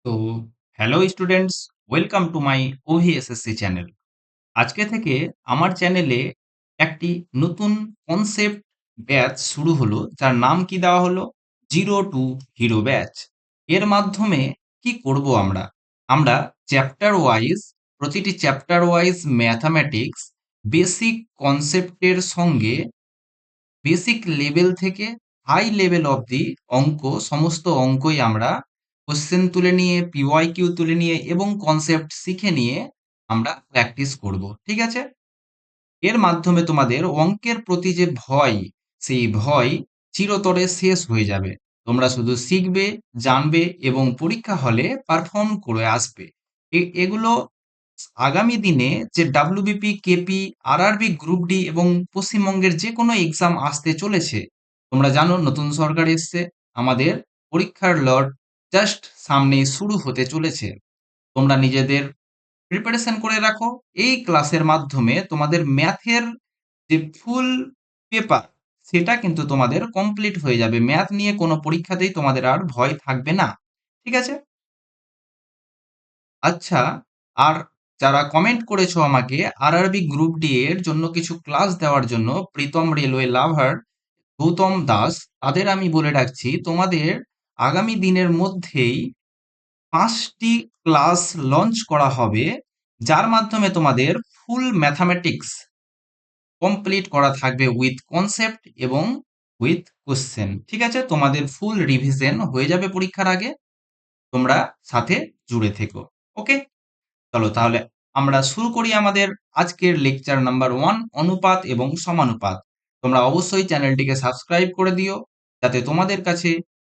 তো hello students, welcome to my OVSSC channel. আজকে থেকে আমার চ্যানেলে একটি নতুন কনসেপ্ট ব্যাচ শুরু হলো, যার নাম কি দেওয়া হলো? Zero two hero batch. এর মাধ্যমে কি করব আমরা? আমরা চ্যাপ্টার ওয়াইজ, প্রতিটি চ্যাপ্টার ওয়াইজ ম্যাথামেটিক্স বেসিক কনসেপ্টের সঙ্গে বেসিক লেভেল থেকে হাই লেভেল অবধি অঙ্ক, সমস্ত অঙ্কই আমরা কোশ্চেন তুলে নিয়ে, পিওয়াইকিউ তুলে নিয়ে এবং কনসেপ্ট শিখে নিয়ে আমরা প্র্যাকটিস করব। ঠিক আছে? এর মাধ্যমে তোমাদের অঙ্কের প্রতি যে ভয়, সেই ভয় চিরতরে শেষ হয়ে যাবে। তোমরা শুধু শিখবে, জানবে এবং পরীক্ষা হলে পারফর্ম করে আসবে। এগুলো আগামী দিনে যে WBP, KP, RRB, group D এবং পশ্চিমবঙ্গের যে কোনো এক্সাম আসতে চলেছে। তোমরা জানো নতুন সরকার এসছে, আমাদের পরীক্ষার লট জাস্ট সামনেই শুরু হতে চলেছে। তোমরা নিজেদের প্রিপারেশন করে রাখো। এই ক্লাসের মাধ্যমে তোমাদের ম্যাথের যে ফুল পেপার, সেটা কিন্তু তোমাদের কমপ্লিট হয়ে যাবে। ম্যাথ নিয়ে কোনো পরীক্ষাতেই তোমাদের আর ভয় থাকবে না। ঠিক আছে? আচ্ছা, আর যারা কমেন্ট করেছো আমাকে আরআরবি গ্রুপ ডি এর জন্য কিছু ক্লাস দেওয়ার জন্য, প্রীতম রেলওয়ে লাভার, গৌতম দাস, তাদের আমি বলে রাখছি তোমাদের আগামী দিনের মধ্যেই 5টি ক্লাস লঞ্চ করা হবে, যার মাধ্যমে তোমাদের ফুল ম্যাথামেটিক্স কমপ্লিট করা থাকবে উইথ কনসেপ্ট এবং উইথ কোশ্চেন। ঠিক আছে? তোমাদের ফুল রিভিশন হয়ে যাবে পরীক্ষার আগে। তোমরা সাথে জুড়ে থেকো। ওকে, চলো তাহলে আমরা শুরু করি আমাদের আজকের লেকচার নাম্বার 1, অনুপাত এবং সমানুপাত। তোমরা অবশ্যই চ্যানেলটিকে সাবস্ক্রাইব করে দিও, যাতে তোমাদের কাছে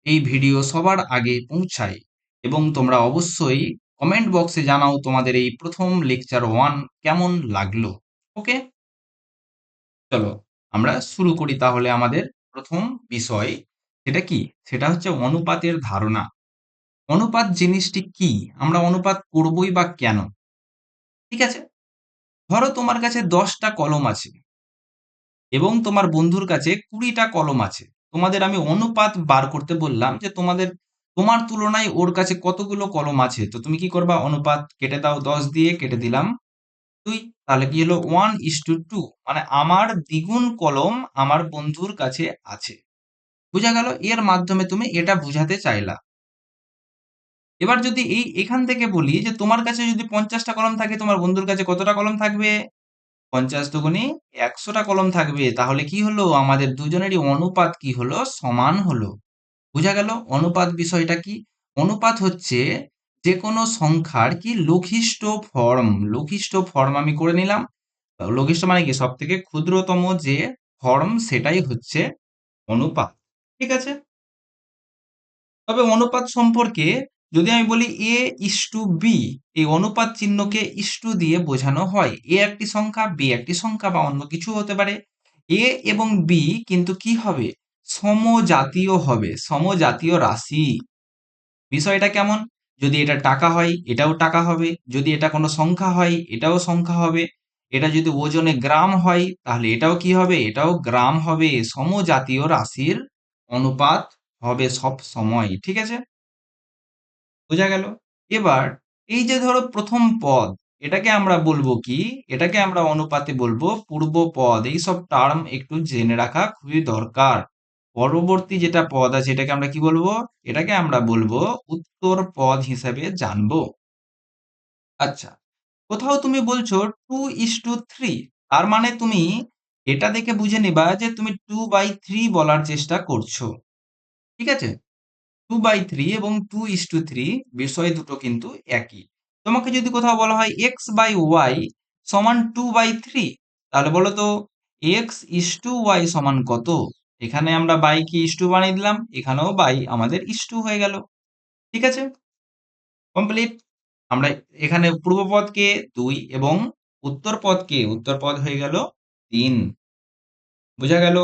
এই ভিডিও সবার আগে পৌঁছায়। এবং তোমরা অবশ্যই কমেন্ট বক্সে জানাও তোমাদের এই প্রথম লেকচার 1 কেমন লাগলো। ওকে, চলো আমরা শুরু করি তাহলে আমাদের প্রথম বিষয়। সেটা কি? সেটা হচ্ছে অনুপাতের ধারণা। অনুপাত জিনিসটি কি? আমরা অনুপাত করবই বা কেন? ঠিক আছে? ধরো তোমার কাছে 10টা কলম আছে এবং তোমার বন্ধুর কাছে 20টা কলম আছে। তোমাদের আমি অনুপাত বার করতে বললাম যে তোমার তুলনায় ওর কাছে কতগুলো কলম আছে। তো তুমি কি করবা? অনুপাত কেটে দাও, 10 দিয়ে কেটে দিলাম 2। তাহলে কি হলো? 1:2। মানে আমার দ্বিগুণ কলম আমার বন্ধুর কাছে আছে। বুঝা গেল? এর মাধ্যমে তুমি এটা বুঝাতে চাইলা। এবার যদি এখান থেকে বলি যে তোমার কাছে যদি 50টা কলম থাকে, তোমার বন্ধুর কাছে কতটা কলম থাকবে? 50 দুগুণে 100টা কলম থাকবে। তাহলে কি হলো? আমাদের দুজনেরই অনুপাত কি হলো? সমান হলো। বুঝা গেল অনুপাত বিষয়টা কি? অনুপাত হচ্ছে যে কোনো সংখ্যার কি লঘিষ্ঠ ফর্ম। লঘিষ্ঠ ফর্ম আমি করে নিলাম। লঘিষ্ঠ মানে কি? সব থেকে ক্ষুদ্রতম যে ফর্ম, সেটাই হচ্ছে অনুপাত। ঠিক আছে? তবে অনুপাত সম্পর্কে যদি আমি বলি এ ইস টু বি, এই অনুপাত চিহ্নকে ইস টু দিয়ে বোঝানো হয়। এ একটি সংখ্যা, বি একটি সংখ্যা বা অন্য কিছু হতে পারে। এ এবং বি কিন্তু কি হবে? সমজাতীয় হবে, সমজাতীয় রাশি। বিষয়টা কেমন? যদি এটা টাকা হয়, এটাও টাকা হবে। যদি এটা কোনো সংখ্যা হয়, এটাও সংখ্যা হবে। এটা যদি ওজনে গ্রাম হয়, তাহলে এটাও কি হবে? এটাও গ্রাম হবে। সমজাতীয় রাশির অনুপাত হবে সব সময়। ঠিক আছে? বোঝা গেল? এবার এই যে ধরো প্রথম পদ, এটাকে আমরা বলবো কি? এটাকে আমরা অনুপাতে বলবো পূর্ব পদ। এইসব টার্ম একটু জেনে রাখা খুবই দরকার। পরবর্তী যেটা পদ আছে, এটাকে আমরা কি বলবো? এটাকে আমরা বলবো উত্তর পদ হিসেবে জানবো। আচ্ছা, কোথাও তুমি বলছো 2:3, তার মানে তুমি এটা দেখে বুঝে নিবা যে তুমি 2/3 বলার চেষ্টা করছো। ঠিক আছে? 2/3 এবং 2:3 বিষয় দুটো কিন্তু একই। তোমাকে যদি কোথাও বলা হয় x/y সমান 2/3, তাহলে বলো তো x/y সমান কত? এখানে আমরা বাই কি ইস টু বানিয়ে দিলাম, এখানেও বাই আমাদের ইস টু হয়ে গেল। ঠিক আছে? কমপ্লিট। আমরা এখানে পূর্ব পদকে 2 এবং উত্তর পদ হয়ে গেল 3। বোঝা গেল?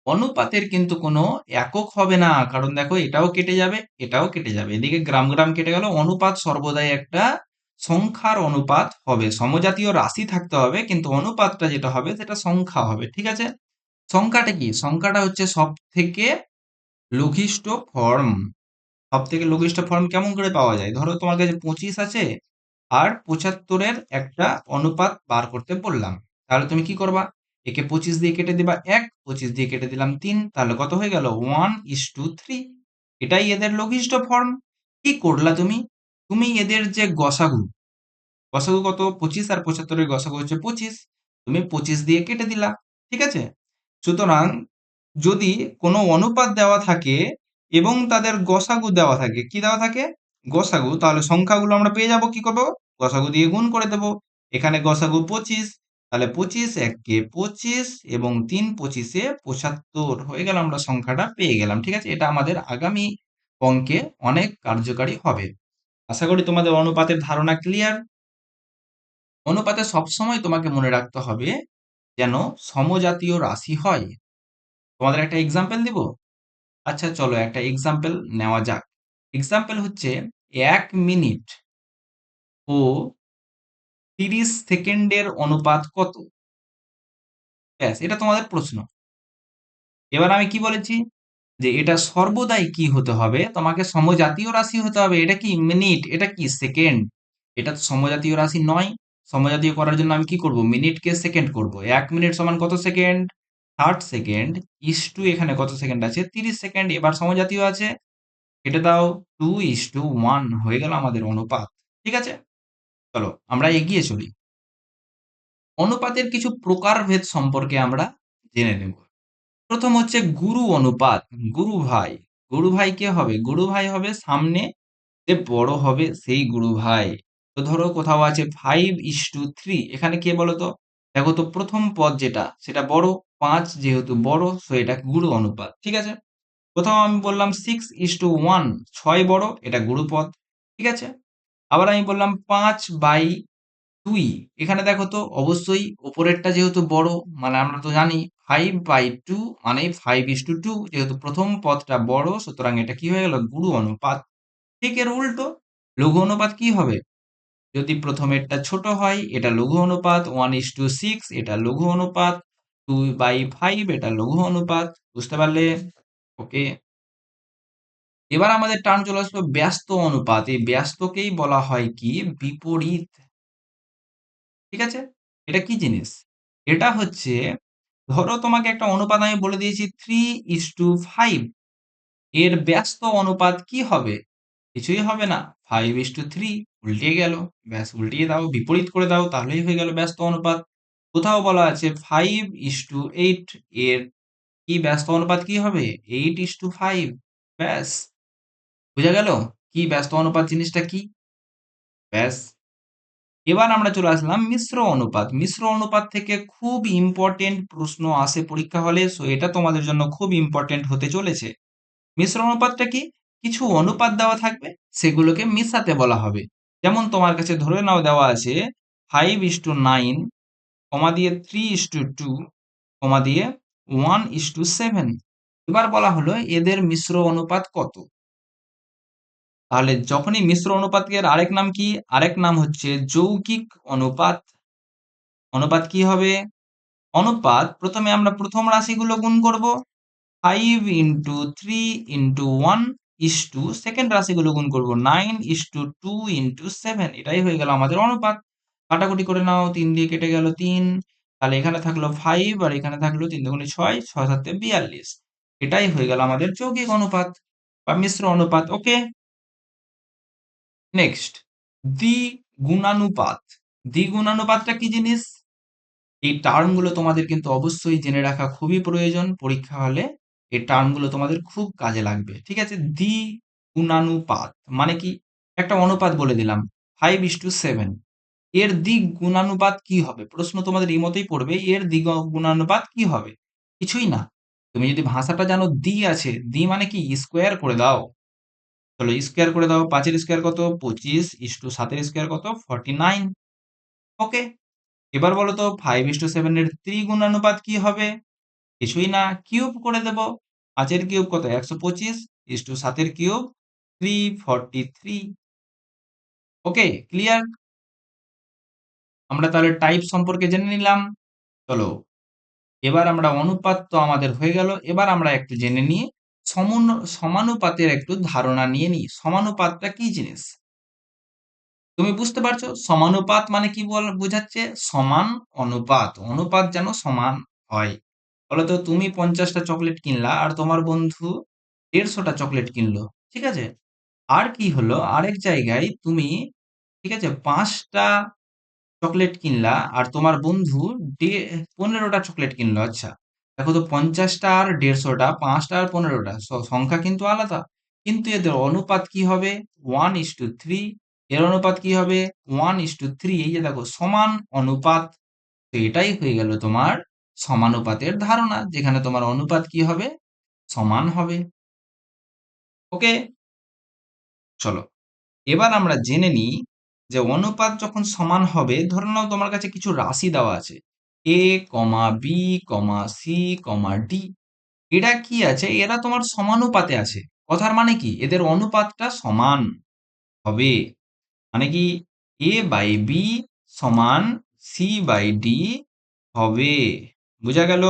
অনুপাতের কিন্তু কোনো একক হবে না, কারণ দেখো এটাও কেটে যাবে, এটাও কেটে যাবে, এদিকে গ্রাম গ্রাম কেটে গেল। অনুপাত সর্বদাই একটা সংখ্যার অনুপাত হবে। সমজাতীয় রাশি থাকতে হবে, কিন্তু অনুপাতটা যেটা হবে সেটা সংখ্যা হবে। ঠিক আছে? সংখ্যাটা কি? সংখ্যাটা হচ্ছে সব থেকে লঘিষ্ঠ ফর্ম। সব থেকে লঘিষ্ঠ ফর্ম কেমন করে পাওয়া যায়? ধরো তোমার কাছে 25 আছে আর 75-এর একটা অনুপাত বার করতে বললাম। তাহলে তুমি কি করবা? একে 25 দিয়ে কেটে দিবা 1, 25 দিয়ে কেটে দিলাম 3, তাহলে কত হয়ে গেল? 1:3। এটাই এদের লঘিষ্ঠ ফর্ম। কি করলা তুমি? তুমি এদের যে গসাগু, গসাগু কত? 25 আর 75-এর গসাগু হচ্ছে 25। তুমি 25 দিয়ে কেটে দিলা। ঠিক আছে? সুতরাং যদি কোনো অনুপাত দেওয়া থাকে এবং তাদের গসাগু দেওয়া থাকে, কি দেওয়া থাকে? গসাগু, তাহলে সংখ্যাগুলো আমরা পেয়ে যাব, কি করব? গসাগু দিয়ে গুণ করে দেব। এখানে গসাগু 25, তাহলে 25 একে 25 এবং 3 25-এ 75 হয়ে গেল, আমরা সংখ্যাটা পেয়ে গেলাম। ঠিক আছে? এটা আমাদের আগামী অঙ্কে অনেক কার্যকারী হবে। আশা করি তোমাদের অনুপাতের ধারণা ক্লিয়ার। অনুপাতে সবসময় তোমাকে মনে রাখতে হবে যেন সমজাতীয় রাশি হয়। তোমাদের একটা এক্সাম্পল দিব। আচ্ছা চলো একটা এক্সাম্পল নেওয়া যাক। এক্সাম্পল হচ্ছে 1 মিনিট ও 30 সেকেন্ডের অনুপাত কত? ব্যাস, এটা তোমাদের প্রশ্ন। এবার আমি কি বলেছি? যে এটা সর্বদাই কি হতে হবে? তোমাকে সমজাতীয় রাশি হতে হবে। এটা কি মিনিট, এটা কি সেকেন্ড। এটা তো সমজাতীয় রাশি নয়। সমজাতীয় করার জন্য আমি কি করব? মিনিটকে সেকেন্ড করব। 1 মিনিট সমান কত সেকেন্ড? 60 সেকেন্ড। ইস টু এখানে কত সেকেন্ড আছে? 30 সেকেন্ড। এবার সমজাতীয় আছে, কেটে দাও। 2:1 হয়ে গেল আমাদের অনুপাত। ঠিক আছে? চলো আমরা এগিয়ে চলি। অনুপাতের কিছু প্রকারভেদ সম্পর্কে আমরা জেনে নেব। প্রথম হচ্ছে গুরু অনুপাত। গুরু ভাই। গুরু ভাই কে হবে? গুরু ভাই হবে সামনে যে বড় হবে সেই গুরু ভাই। তো ধরো কোথাও আছে 5:3, এখানে কে বলো তো? দেখো তো প্রথম পদ যেটা সেটা বড়, 5 যেহেতু বড়, সো এটা গুরু অনুপাত। ঠিক আছে? কোথাও আমি বললাম 6:1, 6 বড়, এটা গুরুপদ। ঠিক আছে? আবার আমি বললাম 5/2, এখানে দেখো তো অবশ্যই ওপরেরটা যেহেতু বড়, মানে আমরা তো জানি 5/2 মানে 5:2, যেহেতু প্রথম পদটা বড়, সুতরাং এটা কি হয়ে গেল? গুরু অনুপাত। ঠিক এর উল্টো লঘু অনুপাত কি হবে? যদি প্রথমেরটা ছোট হয় এটা লঘু অনুপাত, 1:6 এটা লঘু অনুপাত, 2/5 এটা লঘু অনুপাত। বুঝতে পারলে? ওকে। এবার আমাদের টার্ম চলে আসলো ব্যস্ত অনুপাত। এই ব্যস্তকেই বলা হয় কি? বিপরীত। ঠিক আছে? এটা কি জিনিস? এটা হচ্ছে, ধরো তোমাকে একটা অনুপাত আমি বলে দিয়েছি 3:5, এর ব্যস্ত অনুপাত কি হবে? কিছুই হবে না, 5:3, উল্টে গেল। ব্যাস, উল্টিয়ে দাও, বিপরীত করে দাও, তাহলেই হয়ে গেল ব্যস্ত অনুপাত। কোথাও বলা আছে 5:8, এর কি ব্যস্ত অনুপাত কি হবে? 8:5। ব্যাস, বোঝা গেল কি ব্যস্ত অনুপাত জিনিসটা কি। ব্যাস, এবার আমরা চলে আসলাম মিশ্র অনুপাত। মিশ্র অনুপাত থেকে খুব ইম্পর্টেন্ট প্রশ্ন আসে পরীক্ষা হলে, সো এটা তোমাদের জন্য খুব ইম্পর্টেন্ট হতে চলেছে। মিশ্র অনুপাতটা কি? কিছু অনুপাত দেওয়া থাকবে, সেগুলোকে মিশাতে বলা হবে। যেমন তোমার কাছে ধরে নাও দেওয়া আছে 5:9, কমা দিয়ে 3:2, কমা দিয়ে 1:7। এবার বলা হলো এদের মিশ্র অনুপাত কত? তাহলে যখনই মিশ্র অনুপাতের আরেক নাম কি? আরেক নাম হচ্ছে যৌগিক অনুপাত। অনুপাত কি হবে? অনুপাত, প্রথমে আমরা প্রথম রাশিগুলো গুণ করব, 5:3:1 সেকেন্ড রাশিগুলো গুণ করব 9:2:7। এটাই হয়ে গেল আমাদের অনুপাত। কাটাকুটি করে নাও, 3 দিয়ে কেটে গেল 3, তাহলে এখানে থাকলো 5 আর এখানে থাকলো 3 দুগুণে 6, 6 7 42। এটাই হয়ে গেল আমাদের যৌগিক অনুপাত বা মিশ্র অনুপাত। ওকে। নেক্সট, দ্বিগুণানুপাত। দ্বিগুণানুপাতটা কি জিনিস? এই টার্মগুলো তোমাদের কিন্তু অবশ্যই জেনে রাখা খুবই প্রয়োজন। পরীক্ষা হলে এই টার্মগুলো তোমাদের খুব কাজে লাগবে। ঠিক আছে? দ্বিগুণানুপাত মানে কি? একটা অনুপাত বলে দিলাম 5:7, এর দ্বিগুণানুপাত কি হবে? প্রশ্ন তোমাদের এই মতোই পড়বে, এর দ্বিগুণানুপাত কি হবে? কিছুই না। তুমি যদি ভাষাটা জানো, দ্বি আছে, দ্বি মানে কি? স্কোয়ার করে দাও। চলো স্কোয়ার করে দাও। 5-এর স্কোয়ার কত? 25, 7-এর স্কোয়ার কত? 49। ওকে। এবার বলো তো 5:7 এর ত্রিগুণানুপাত কি হবে? কিছুই না, কিউব করে দেব। 5-এর কিউব কত? 125, 7-এর কিউব 343। ওকে, ক্লিয়ার? আমরা তাহলে টাইপ সম্পর্কে জেনে নিলাম। চলো এবার আমরা অনুপাত তো আমাদের হয়ে গেল, এবার আমরা একটু জেনে নিই সমানুপাতের একটু ধারণা নিয়ে নিই। সমানুপাতটা কি জিনিস? তুমি বুঝতে পারছো সমানুপাত মানে কি বোঝাচ্ছে? সমান অনুপাত, অনুপাত যেন সমান হয়। বলো তো, তুমি 50টা চকলেট কিনলা আর তোমার বন্ধু 150টা চকলেট কিনলো, ঠিক আছে? আর কি হলো, আরেক জায়গায় তুমি, ঠিক আছে, 5টা চকলেট কিনলা আর তোমার বন্ধু 15টা চকলেট কিনলো। আচ্ছা, দেখো তো, 50টা আর 150টা, 5টা আর 15টা, সংখ্যা কিন্তু আলাদা, কিন্তু এদের অনুপাত কি হবে? 1:3। এর অনুপাত কি হবে? 1:3। এই যে দেখো, সমান অনুপাত। তো এটাই হয়ে গেল তোমার সমানুপাতের ধারণা, যেখানে তোমার অনুপাত কি হবে? সমান হবে। ওকে, চলো এবার আমরা জেনে নিই যে অনুপাত যখন সমান হবে, ধরে নাও তোমার কাছে কিছু রাশি দেওয়া আছে, এ কমা B comma c comma D. এরা কি আছে? এরা তোমার সমানুপাতে আছে। কথার মানে কি? এদের অনুপাতটা সমান হবে। মানে কি? এ বাই বি সমান সি বাই ডি হবে। বোঝা গেল?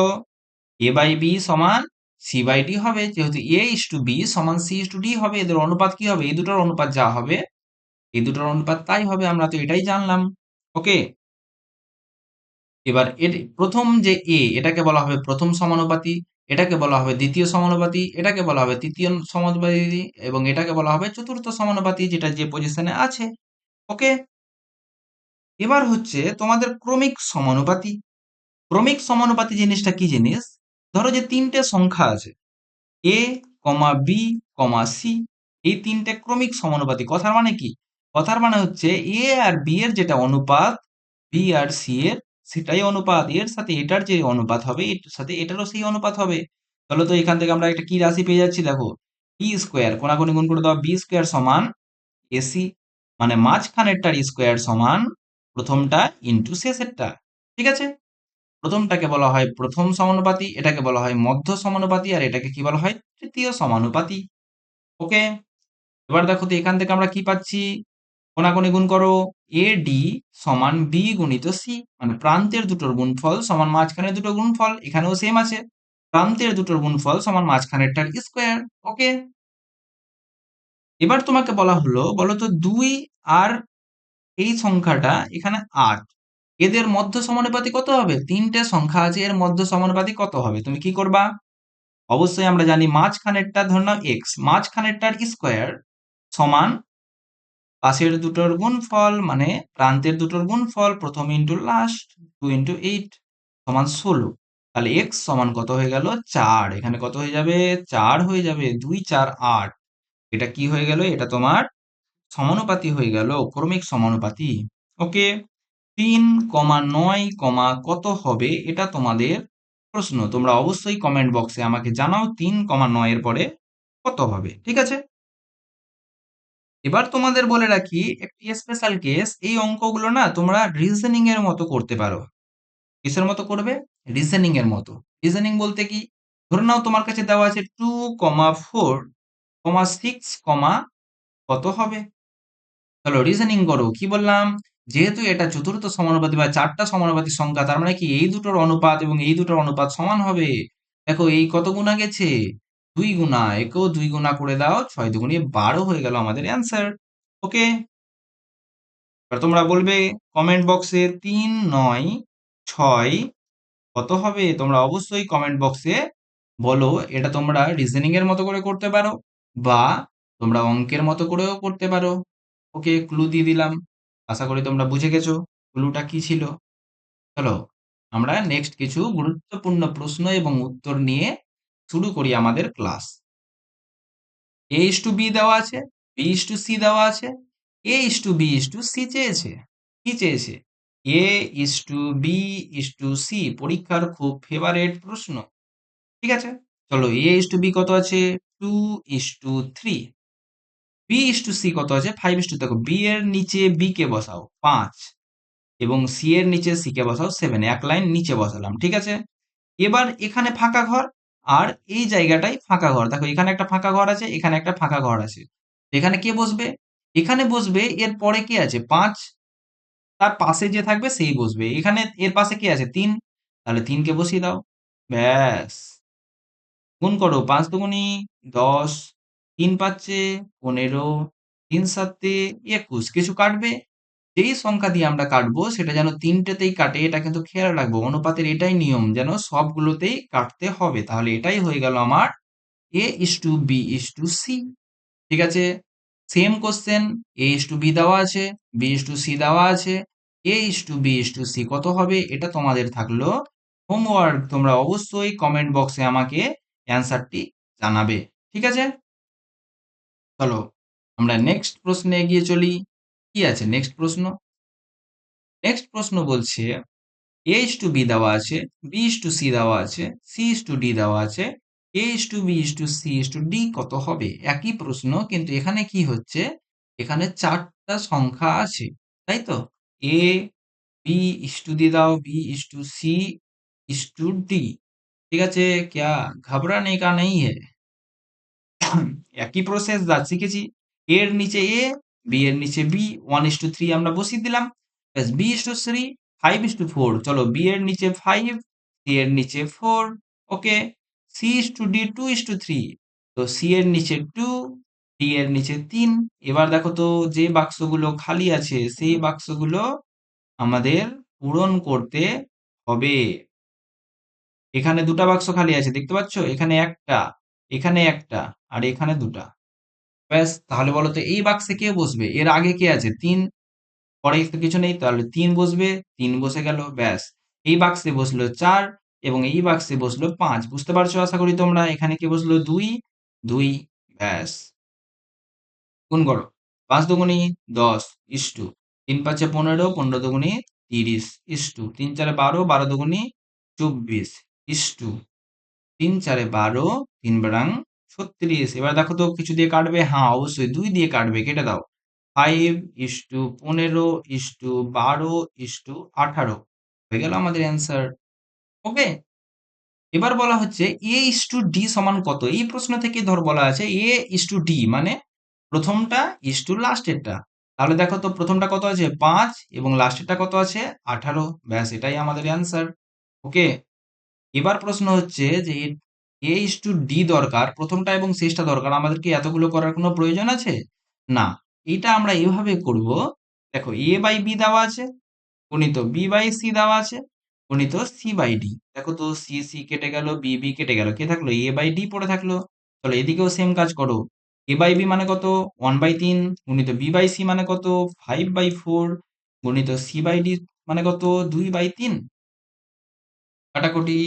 এ বাই বি সমান সি বাই ডি হবে, যেহেতু এ ইস টু বি সমান সি ইস টু ডি হবে। এদের অনুপাত কি হবে? এই দুটোর অনুপাত যা হবে, এই দুটোর অনুপাত তাই হবে। আমরা তো এটাই জানলাম। ওকে, এবার এর প্রথম যে এটাকে বলা হবে প্রথম সমানুপাতি, এটাকে বলা হবে দ্বিতীয় সমানুপাতি, এটাকে বলা হবে তৃতীয় সমানুপাতি, এবং এটাকে বলা হবে চতুর্থ সমানুপাতি, যেটা যে পজিশনে আছে। ওকে, এবার হচ্ছে তোমাদের ক্রমিক সমানুপাতি। ক্রমিক সমানুপাতি জিনিসটা কি জিনিস? ধরো যে তিনটে সংখ্যা আছে, এ কমা বি কমা সি, এই তিনটে ক্রমিক সমানুপাতি। কথার মানে কি? কথার মানে হচ্ছে এ আর বি এর যেটা অনুপাত, বি আর সি এর সেটাই অনুপাত, এর সাথে এটার যে অনুপাত হবে এটার সাথে এটারও সেই অনুপাত হবে। তাহলে তো এখান থেকে আমরা একটা কি রাশি পেয়ে যাচ্ছি? দেখো, বি স্কোয়ার কোনাকুনি গুণ করে দাও, বি স্কোয়ার সমান এসি, মানে মাঝখানেরটার স্কোয়ার সমান প্রথমটা ইন্টু শেষেরটা। ঠিক আছে, প্রথমটাকে বলা হয় প্রথম সমানুপাতি, এটাকে বলা হয় মধ্য সমানুপাতি, আর এটাকে কি বলা হয়? তৃতীয় সমানুপাতি। ওকে, এবার দেখো তো এখান থেকে আমরা কি পাচ্ছি? কোনাকুনি গুণ করো, এ ডি সমান বি গুণিত সি, মানে প্রান্তের দুটোর গুণফল সমান মাঝখানের দুটোর গুণফল। এখানেও সেম আছে, প্রান্তের দুটোর গুণফল সমান মাঝখানেরটার স্কোয়ার। ওকে, এবার তোমাকে বলা হলো, বলো তো 2 আর এই সংখ্যাটা এখানে 8, এদের মধ্য সমানুপাতি কত হবে? তিনটে সংখ্যা আছে, এর মধ্য সমানুপাতি কত হবে? তুমি কি করবা? অবশ্যই আমরা জানি মাঝখানেরটা ধরে নাও এক্স, মাঝখানেরটার স্কোয়ার সমান পাশের দুটোর গুণফল, মানে প্রান্তের দুটোর গুণফল, প্রথম ইন্টু লাস্ট, 2 × 8 সমান 16। তাহলে এক্স সমান কত হয়ে গেল? 4। এখানে কত হয়ে যাবে? 4 হয়ে যাবে। 2 4 8। এটা কি হয়ে গেল? এটা তোমার সমানুপাতি হয়ে গেল, ক্রমিক সমানুপাতি। ওকে, 3,9, কত হবে? এটা তোমাদের প্রশ্ন। তোমরা অবশ্যই কমেন্ট বক্সে আমাকে জানাও 3,9 এর পরে কত হবে। ঠিক আছে, এবার তোমাদের বলে রাখি একটি স্পেশাল কেস, এই অঙ্কগুলো না তোমরা রিজনিং এর মতো করতে পারো। কিসের মতো করবে? রিজনিং এর মতো। রিজনিং বলতে কি? ধরে নাও তোমার কাছে দেওয়া আছে 2,4,6, কত হবে? চলো রিজনিং করো। কি বললাম? যেহেতু এটা চতুর্থ সমানুপাতি বা চারটা সমানুপাতি সংখ্যা, তার মানে কি এই দুটোর অনুপাত এবং এই দুটোর অনুপাত সমান হবে। দেখো, এই কত গুণা গেছে? 2 গুণা, একেও 2 গুণা করে দাও, 6 2 12 হয়ে গেল আমাদের অ্যান্সার। ওকে, এবার তোমরা বলবে কমেন্ট বক্সে 3,9,6 কত হবে? তোমরা অবশ্যই কমেন্ট বক্সে বলো। এটা তোমরা রিজনিং এর মতো করে করতে পারো, বা তোমরা অঙ্কের মতো করেও করতে পারো। ওকে, ক্লু দিয়ে দিলাম। আশা করি তোমরা বুঝে গেছো ক্লুটা কি ছিল। চলো আমরা নেক্সট কিছু গুরুত্বপূর্ণ প্রশ্ন এবং উত্তর নিয়ে শুরু করি আমাদের class. A is to B দেওয়া আছে, বি ইস টু সি দেওয়া আছে, A is to B is to C চেয়েছে। কি চেয়েছে? A is to B is to C, পরীক্ষার খুব ফেভারেট প্রশ্ন। ঠিক আছে, চলো এ ইস টু বি কত আছে? 2:3। বি ইস টু সি কত আছে? 5:2। দেখো, বি এর নিচে বি কে বসাও 5, এবং সি এর নিচে সি কে বসাও 7। এক লাইন নিচে বসালাম। ঠিক আছে, এবার এখানে ফাঁকা ঘর, আর এই জায়গাটাই ফাঁকা ঘর। দেখো, এখানে একটা ফাঁকা ঘর আছে, এখানে একটা ফাঁকা ঘর আছে। এখানে কে বসবে? এখানে বসবে, এর পরে কে আছে? 5, তার পাশে যে থাকবে সেই বসবে। এখানে এর পাশে কে আছে? 3, তাহলে 3 কে বসিয়ে দাও। ব্যাস, গুণ করো, 5 দুগুনি 10, 3 পাঁচে 15, 3 সাতে 21। কিছু কাটবে? যেই সংখ্যা দিয়ে আমরা কাটবো সেটা যেন তিনটেতেই কাটে, এটা কিন্তু খেয়াল রাখবো। অনুপাতের এটাই নিয়ম, যেন সবগুলোতেই কাটতে হবে। তাহলে এটাই হয়ে গেল আমার a is to b is to c। ঠিক আছে, same question, a is to b দেওয়া আছে, b is to c দেওয়া আছে, a is to b is to c কত হবে এটা তোমাদের থাকলো হোমওয়ার্ক। তোমরা অবশ্যই কমেন্ট বক্সে আমাকে অ্যান্সারটি জানাবে। ঠিক আছে, চলো আমরা নেক্সট প্রশ্নে এগিয়ে চলি। কি আছে নেক্সট প্রশ্ন? নেক্সট প্রশ্ন বলছে a is to b দেওয়া আছে, b is to c দেওয়া আছে, c is to d দেওয়া আছে, a is to b is to c is to d কত হবে? একই প্রশ্ন, কিন্তু এখানে কি হচ্ছে, এখানে চারটা সংখ্যা আছে, তাই তো? a, b is to দিয়ে দাও, b is to c is to d। ঠিক আছে, क्या घबराने का नहीं है। একই প্রসেস যা শিখেছি, a এর নিচে a, b এর নিচে b, 1:3 আমরা বসিয়ে দিলাম, ব্যাস b is to 3, 5 is to 4। চলো b এর নিচে 5, c এর নিচে 4, ওকে। c is to d 2 is to 3, তো c এর নিচে 2, d এর নিচে 3। এবার দেখো তো যে বাক্সগুলো খালি আছে সেই বাক্সগুলো আমাদের পূরণ করতে হবে। এখানে দুটা বাক্স খালি আছে দেখতে পাচ্ছ, এখানে একটা, এখানে একটা, আর এখানে দুটা। ব্যাস, তাহলে বলো তো এই বাক্সে কে বসবে? এর আগে কে আছে? 3, পরে তো কিছু নেই, তাহলে 3 বসবে, 3 বসে গেল, ব্যাস। এই বাক্সে বসলো 4 এবং এই বাক্সে বসলো 5। বুঝতে পারছো আশা করি তোমরা? এখানে কি বসলো? 2, 2, ব্যাস। গুণ করো, 5 দুগুনি 10 ইস্টু 3 পাঁচে 15, 15 দুগুনি 30 ইস্টু 3 চারে 12, 12 দুগুনি 24 ইস্টু 3 চারে 12, 3 বারাং 36। এবার দেখো তো কিছু দিয়ে কাটবে? হ্যাঁ অবশ্যই 2 দিয়ে কাটবে, কেটে দাও। 5 ইস্টু 15 ইস্টু 12 ইস্টু 18 হয়ে গেল আমাদের অ্যান্সার। ওকে, এবার বলা হচ্ছে এ ইস টু ডি সমান কত? এই প্রশ্ন থেকে ধর বলা আছে এ ইস টু ডি মানে প্রথমটা ইস টু লাস্টেরটা। তাহলে দেখো তো প্রথমটা কত আছে? 5 এবং লাস্টেরটা কত আছে? 18। ব্যাস, এটাই আমাদের অ্যান্সার। ওকে, এবার প্রশ্ন হচ্ছে যে এ ইস টু ডি দরকার, প্রথমটা এবং শেষটা দরকার, আমাদের কি এতগুলো করার কোনো প্রয়োজন আছে? না, এটা আমরা এভাবে করব। দেখো এ বাই বি দেওয়া আছে, গণিত বি বাই সি দেওয়া আছে, গণিত সি বাই ডি। দেখো তো সি সি কেটে গেল, বি বি কেটে গেল, কে থাকলো? এ বাই ডি পড়ে থাকলো। চলো এদিকেও সেম কাজ করো। এ বাই বি মানে কত? 1/3, গণিত বি বাই সি মানে কত? 5/4, গণিত সি বাই ডি মানে কত? 2/3। কাটাকুটি,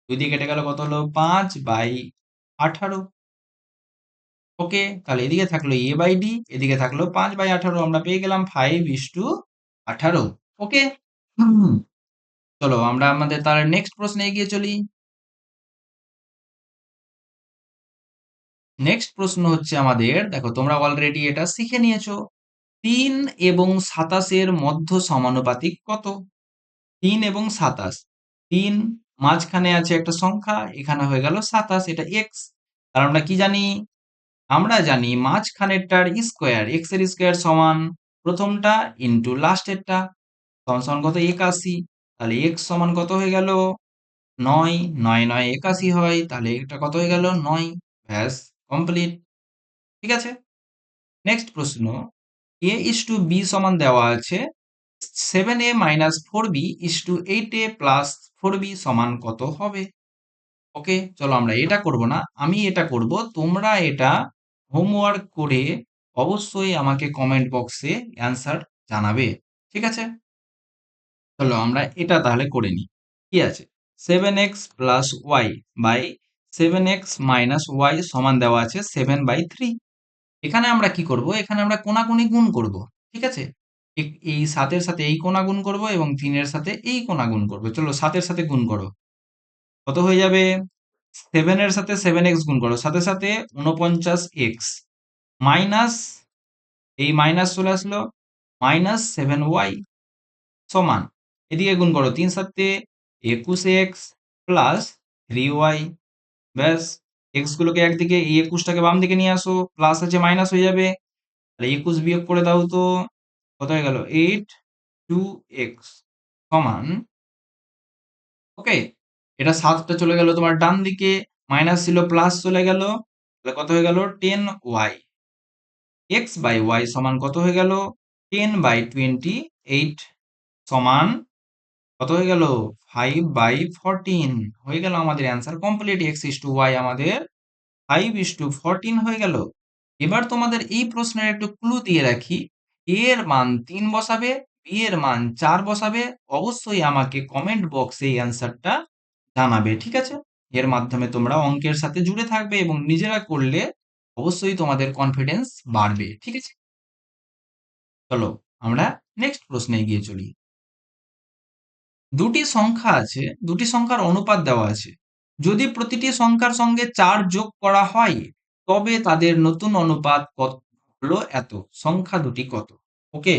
2 দিয়ে কেটে গেল, কত হলো? 5/18। ওকে, তাহলে এদিকে থাকলো এ বাই ডি, এদিকে থাকলো 5/18, আমরা পেয়ে গেলাম 5:18। ওকে, চলো আমরা আমাদের তাহলে নেক্সট প্রশ্নে এগিয়ে চলি। নেক্সট প্রশ্ন হচ্ছে আমাদের, দেখো তোমরা অলরেডি এটা শিখে নিয়েছো, 3 এবং 27-এর মধ্য সমানুপাতিক কত? 3 এবং 27, 3 মাঝখানে আছে একটা সংখ্যা, এখানে হয়ে গেল 27, এটা এক্স। আর আমরা কি জানি? আমরা জানি মাঝখানেরটার স্কোয়ার, এক্স এর স্কোয়ার সমান প্রথমটা ইন্টু লাস্টেরটা, সমান সমান কত? 81। তাহলে এক্স সমান কত হয়ে গেল? 9, 9 9 81 হয়, তাহলে এটা কত হয়ে গেল? 9। ব্যাস, কমপ্লিট। ঠিক আছে, নেক্সট প্রশ্ন, a ইস টু বি সমান দেওয়া আছে 7a minus 4b is to 8a plus 4b সমান কত হবে? ওকে, চলো আমরা এটা করব না, আমি এটা করব। তোমরা এটা হোমওয়ার্ক করে অবশ্যই আমাকে কমেন্ট বক্সে অ্যান্সার জানাবে। ঠিক আছে, চলো আমরা এটা তাহলে করে নিই। কি আছে? 7x plus Y by 7x minus Y সমান দেওয়া আছে 7/3। এখানে আমরা কি করব? এখানে আমরা কোনাকুনি গুণ করব। ঠিক আছে, এই 7-এর সাথে এই কোনা গুণ করব এবং 3-এর সাথে এই কোনা গুণ করব। চলো 7-এর সাথে গুণ করো, কত হয়ে যাবে? 7-এর সাথে 7x গুণ করো, সাথে সাথে 49x মাইনাস, এই মাইনাস চলে আসলো, মাইনাস 7y সমান, এদিকে গুণ করো, 3 সাথে 21x প্লাস 3y। ব্যাস, এক্স গুলোকে একদিকে, এই 21টাকে বাম দিকে নিয়ে আসো, প্লাস আছে মাইনাস হয়ে যাবে, তাহলে 21 বিয়োগ করে দাও তো, কত হয়ে গেল? 8 2x সমান, ওকে, এটা 7টা চলে গেল তোমার ডান দিকে, মাইনাস ছিল প্লাস চলে গেল, তাহলে কত হয়ে গেল 10y। এক্স বাই ওয়াই সমান কত হয়ে গেল 10/28 সমান কত হয়ে গেল 5/14 হয়ে গেল আমাদের answer complete. X is to Y আমাদের 5:14 হয়ে গেল। এবার তোমাদের এই প্রশ্নের একটু ক্লু দিয়ে রাখি, এ এর মান 3 বসাবে, বি এর মান 4 বসাবে, অবশ্যই আমাকে কমেন্ট বক্সে এই অ্যান্সারটা জানাবে, ঠিক আছে? এর মাধ্যমে তোমরা অঙ্কের সাথে জুড়ে থাকবে এবং নিজেরা করলে অবশ্যই তোমাদের কনফিডেন্স বাড়বে, ঠিক আছে? চলো আমরা নেক্সট প্রশ্নে এগিয়ে চলি। দুটি সংখ্যা আছে, দুটি সংখ্যার অনুপাত দেওয়া আছে। যদি প্রতিটি সংখ্যার সঙ্গে 4 যোগ করা হয় তবে তাদের নতুন অনুপাত কত হলো এত। সংখ্যা দুটি কত? ওকে,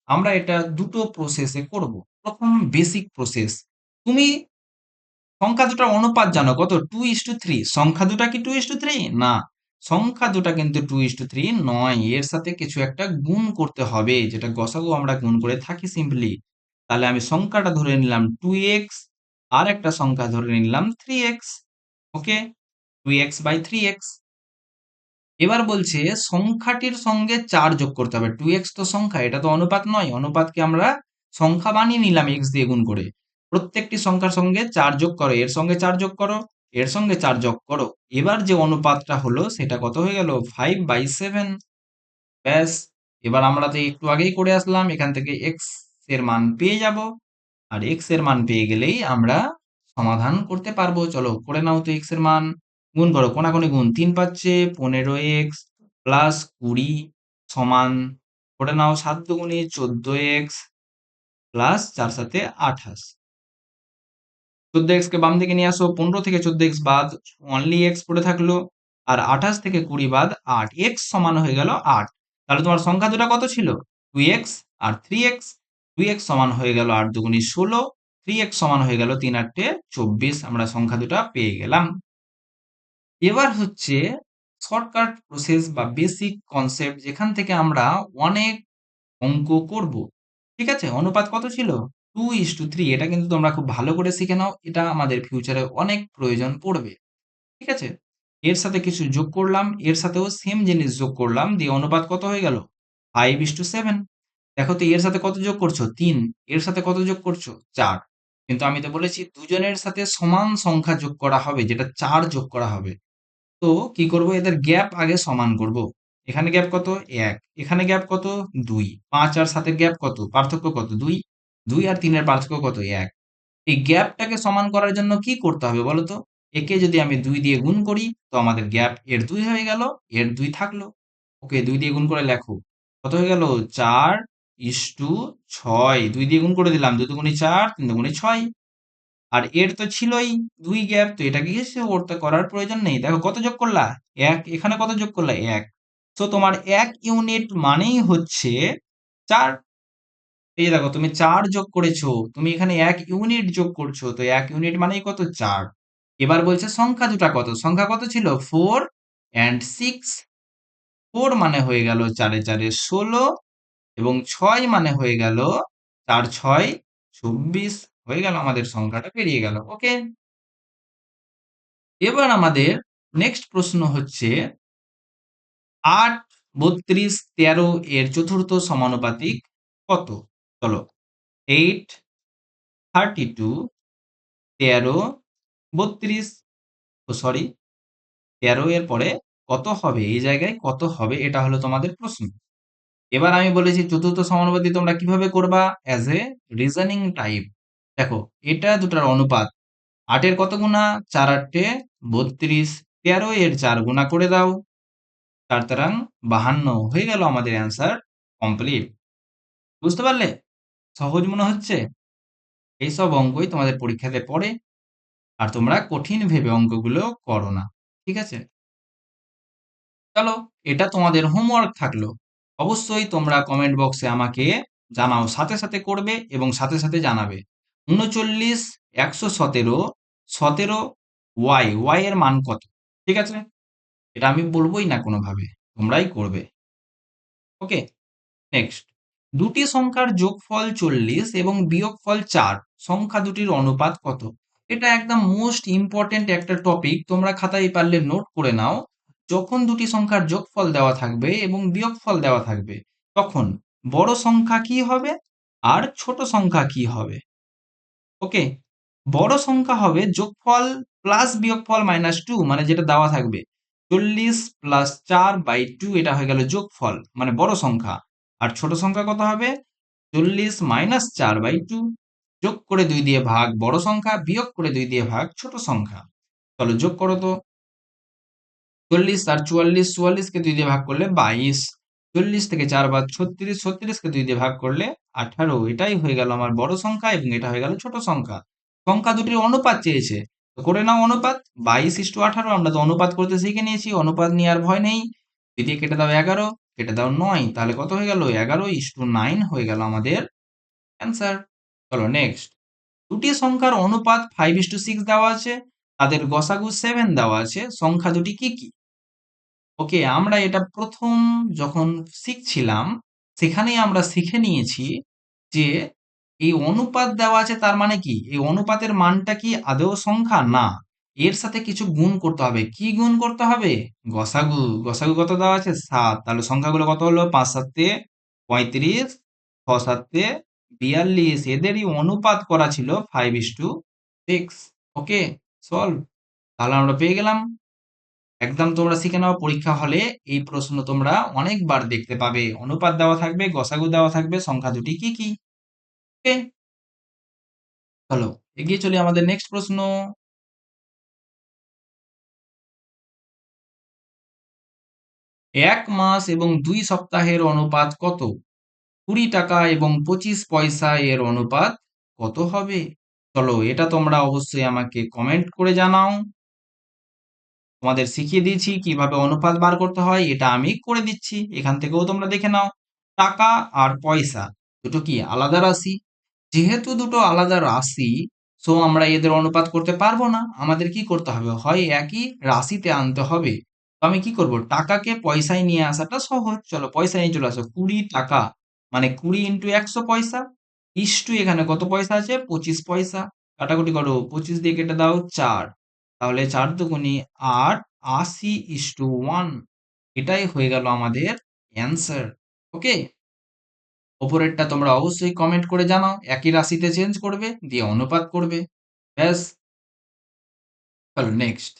আমরা এটা দুটো প্রসেসে করব। প্রথম বেসিক প্রসেস, তুমি সংখ্যা দুটার অনুপাত জানো কত? 2:3। সংখ্যা দুটা কি 2:3? না, সংখ্যা দুটা কিন্তু 2:3 নয়, এর সাথে কিছু একটা গুণ করতে হবে, যেটা গসাগু আমরা গুণ করে থাকি সিম্পলি। তাহলে আমি সংখ্যাটা ধরে নিলাম 2x, আর একটা সংখ্যা ধরে নিলাম 3x। ওকে, 2x/3x। এবার বলছে সংখ্যাটির সঙ্গে 4 যোগ করতে হবে। 2x তো সংখ্যা, এটা তো অনুপাত নয়, অনুপাতকে আমরা সংখ্যা বানিয়ে নিলাম x দিয়ে গুণ করে। প্রত্যেকটি সংখ্যার সঙ্গে 4 যোগ করো, এর সঙ্গে 4 যোগ করো, এর সঙ্গে 4 যোগ করো। এবার যে অনুপাতটা হলো সেটা কত হয়ে গেল 5/7। ব্যাস, এবার আমরা তো একটু আগেই করে আসলাম, এখান থেকে x এর মান পেয়ে যাব, আর x এর মান পেয়ে গেলেই আমরা সমাধান করতে পারবো। চলো করে নাও তো x এর মান, গুণ করো, কোনাকুনি গুণ, 3×5 = 15x প্লাস 20 সমান, করে নাও 7×2 = 14x প্লাস 4×7 = 28। 14x কে বাম দিকে নিয়ে আসো, 15 থেকে 14x বাদ অনলি x পড়ে থাকলো, আর 28 থেকে 20 বাদ 8, x সমান হয়ে গেল 8। তাহলে তোমার সংখ্যা দুটা কত ছিল? 2x আর 3x। 2x সমান হয়ে গেল 8×2 = 16, 3x সমান হয়ে গেল 3×8 = 24। আমরা সংখ্যা দুটা পেয়ে গেলাম। এবার হচ্ছে শর্টকাট প্রসেস বা বেসিক কনসেপ্ট, যেখান থেকে আমরা অনেক অঙ্ক করব, ঠিক আছে? অনুপাত কত ছিল? 2:3। এটা কিন্তু তোমরা খুব ভালো করে শিখে নাও, এটা আমাদের ফিউচারে অনেক প্রয়োজন পড়বে, ঠিক আছে? এর সাথে কিছু যোগ করলাম, এর সাথেও সেম জিনিস যোগ করলাম, দিয়ে অনুপাত কত হয়ে গেল 5:7। দেখো তো এর সাথে কত যোগ করছো 3, এর সাথে কত যোগ করছো 4। কিন্তু আমি তো বলেছি দুজনের সাথে সমান সংখ্যা যোগ করা হবে, যেটা 4 যোগ করা হবে। তো কি করব, এদের গ্যাপ আগে সমান করব। এখানে গ্যাপ কত 1, এখানে গ্যাপ কত 2, 5 আর 7 এর গ্যাপ কত, পার্থক্য কত 2, 2 আর 3 এর পার্থক্য কত 1। এই গ্যাপটাকে সমান করার জন্য কি করতে হবে বলো তো? একে যদি আমি 2 দিয়ে গুণ করি তো আমাদের গ্যাপ এর 2 হয়ে গেল, এর 2 থাকলো। ওকে, 2 দিয়ে গুণ করে লেখো, কত হয়ে গেল 4:6। 2 দিয়ে গুণ করে দিলাম, 2×2 = 4, 3×2 = 6। আর এর তো ছিলই 2 গ্যাপ, তো এটাকে কিছু করতে করার প্রয়োজন নেই। দেখো কত যোগ করলা 1, এখানে কত যোগ করলা 1। তো তোমার 1 ইউনিট মানেই হচ্ছে 4। এই যে দেখো তুমি 4 যোগ করেছো, তুমি এখানে 1 ইউনিট যোগ করছো, তো 1 ইউনিট মানেই কত 4। এবার বলছে সংখ্যা দুটা কত, সংখ্যা কত ছিল 4 and 6। 4 মানে হয়ে গেল 4 এ 4 এ 16, এবং 6 মানে হয়ে গেল 4×6 = 24। হয়ে গেল, আমাদের সংখ্যাটা পেরিয়ে গেল। ওকে, এবার আমাদের নেক্সট প্রশ্ন হচ্ছে 8, 32, 13 এর চতুর্থ সমানুপাতিক কত? চলো, 8, 32, 13, 32, ও সরি 13 এর পরে কত হবে, এই জায়গায় কত হবে, এটা হলো তোমাদের প্রশ্ন। এবার আমি বলেছি চতুর্থ সমানুপাতিক তোমরা কিভাবে করবা, অ্যাজ এ রিজনিং টাইপ। দেখো এটা দুটার অনুপাত, 8 এর কত গুণা 4×8 = 32, 13 এর 4 গুণা করে দাও, 4×52 হয়ে গেল আমাদের অ্যান্সার কমপ্লিট। বুঝতে পারলে? সহজ মনে হচ্ছে? এইসব অঙ্কই তোমাদের পরীক্ষাতে পড়ে, আর তোমরা কঠিন ভেবে অঙ্কগুলো করো না, ঠিক আছে? চলো, এটা তোমাদের হোমওয়ার্ক থাকলো। অবশ্যই তোমরা কমেন্ট বক্সে আমাকে জানাও, সাথে সাথে করবে এবং সাথে সাথে জানাবে। 39, 117, 17 ওয়াই এর মান কত? ঠিক আছে, এটা আমি বলবোই না কোনোভাবে, তোমরাই করবে। ওকে, নেক্সট, দুটি সংখ্যার যোগফল 40 এবং বিয়োগফল 4, সংখ্যা দুটির অনুপাত কত? এটা একদম মোস্ট ইম্পর্টেন্ট একটা টপিক, তোমরা খাতায় পারলে নোট করে নাও। যখন দুটি সংখ্যার যোগফল দেওয়া থাকবে এবং বিয়োগফল দেওয়া থাকবে, তখন বড় সংখ্যা কি হবে আর ছোট সংখ্যা কি হবে। ওকে, বড় সংখ্যা হবে যোগফল প্লাস বিয়োগফল -2, মানে যেটা দেওয়া থাকবে 40 প্লাস 4/2, এটা হয়ে গেল যোগফল মানে বড় সংখ্যা। আর ছোট সংখ্যা কত হবে? 40 মাইনাস 4/2, যোগ করে 2 দিয়ে ভাগ বড় সংখ্যা, বিয়োগ করে 2 দিয়ে ভাগ ছোট সংখ্যা। চলো যোগ করো তো। 40 আর 44, 44 কে 2 দিয়ে ভাগ করলে 22, 40 থেকে 4 বাদ 36, 36 কে 2 দিয়ে ভাগ করলে 18। এটাই হয়ে গেল আমার বড় সংখ্যা এবং এটা হয়ে গেল ছোট সংখ্যা। সংখ্যা দুটির অনুপাত চেয়েছে, তো করে নাও অনুপাত। 22:18, আমরা তো অনুপাত করতে শিখে নিয়েছি, অনুপাত নিয়ে আর ভয় নেই। দিয়ে কেটে দাও 11, কেটে দাও 9, তাহলে কত হয়ে গেল? 11:9 হয়ে গেল আমাদের অ্যান্সার। চলো নেক্সট। দুটি সংখ্যার অনুপাত 5:6 দেওয়া আছে, তাদের গসাগু 7 দেওয়া আছে, সংখ্যা দুটি কি কি? ওকে, আমরা এটা প্রথম যখন শিখছিলাম সেখানেই আমরা শিখে নিয়েছি যে এই অনুপাত দেওয়া আছে, তার মানে কি এই অনুপাতের মানটা কি আদৌ সংখ্যা? না, এর সাথে কিছু গুণ করতে হবে। কি গুণ করতে হবে? গসাগু। গসাগু কত দেওয়া আছে? 7। তাহলে সংখ্যাগুলো কত হলো? 5 7 35, 6 7 42, এদেরই অনুপাত করা ছিল 5:6। ওকে, সলভ। তাহলে আমরা পেয়ে গেলাম। একদম তোমরা শিখে নাও, পরীক্ষা হলে এই প্রশ্ন তোমরা অনেকবার দেখতে পাবে। অনুপাত দেওয়া থাকবে, গসাগু দেওয়া থাকবে, সংখ্যা দুটি কি কি। ওকে, চলো এগিয়ে চলি আমাদের নেক্সট প্রশ্ন। 1 মাস এবং 2 সপ্তাহের অনুপাত কত? 20 টাকা এবং 25 পয়সা এর অনুপাত কত হবে? চলো এটা তোমরা অবশ্যই আমাকে কমেন্ট করে জানাও। তোমাদের শিখিয়ে দিয়েছি কিভাবে অনুপাত বার করতে হয়, এটা আমি করে দিচ্ছি, এখান থেকেও তোমরা দেখে নাও। টাকা আর পয়সা দুটো কি আলাদা রাশি? যেহেতু দুটো আলাদা রাশি, সো আমরা এদের অনুপাত করতে পারবো না। আমাদের কি করতে হবে? হয় একই রাশিতে আনতে হবে। তো আমি কি করব? টাকাকে পয়সায় নিয়ে আসাটা সহজ। চলো পয়সায় নিয়ে চলে আসো। 20 টাকা মানে 20 ইন্টু 100 পয়সা, ইস্টু এখানে কত পয়সা আছে? 25 পয়সা। কাটাকুটি করো, 25 দিয়ে কেটে দাও 4, তাহলে 4 দুগুণি 8, 80:1। এটাই হয়ে গেল আমাদের অ্যান্সার। ওকে, ওপরেরটা তোমরা অবশ্যই কমেন্ট করে জানাও। একই রাশিতে চেঞ্জ করবে, দিয়ে অনুপাত করবে, ব্যাস। চলো নেক্সট।